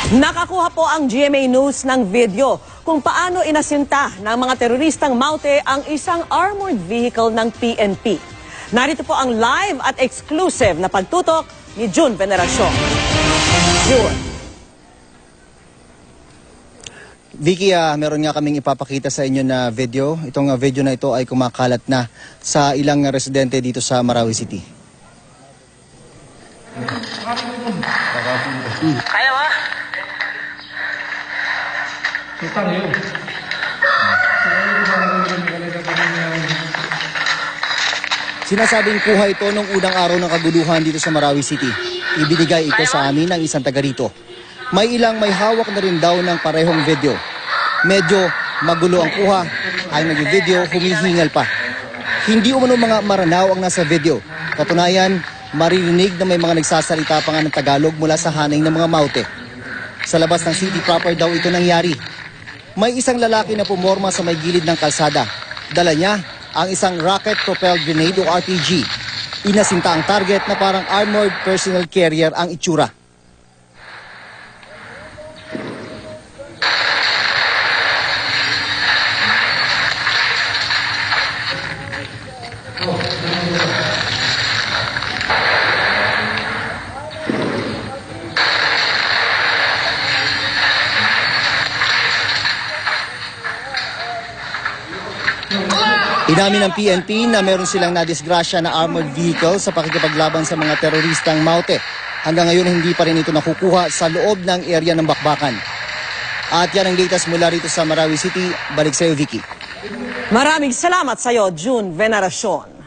Nakakuha po ang GMA News ng video kung paano inasinta ng mga teroristang Maute ang isang armored vehicle ng PNP. Narito po ang live at exclusive na pagtutok ni June Veneracion. June. Vicky, meron nga kaming ipapakita sa inyo na video. Itong video na ito ay kumakalat na sa ilang residente dito sa Marawi City. Kaya ba? Sinasabing kuha ito nung unang araw ng kaguluhan dito sa Marawi City. Ibinigay ito sa amin ng isang taga rito. May hawak na rin daw ng parehong video. Medyo magulo ang kuha, ay nag-video, humihingal pa. Hindi umano mga maranaw ang nasa video. Katunayan, maririnig na may mga nagsasalita pa nga ng Tagalog mula sa hanay ng mga Maute. Sa labas ng city proper daw ito nangyari. May isang lalaki na pumorma sa may gilid ng kalsada. Dala niya ang isang rocket-propelled grenade o RPG. Inasinta ang target na parang armored personal carrier ang itsura. Inamin ng PNP na meron silang nadisgrasya na armored vehicle sa pakikipaglaban sa mga teroristang Maute. Hanggang ngayon hindi pa rin ito nakukuha sa loob ng area ng Bakbakan. At yan ang latest mula rito sa Marawi City. Balik sa iyo, Vicky. Maraming salamat sa iyo, June Veneracion.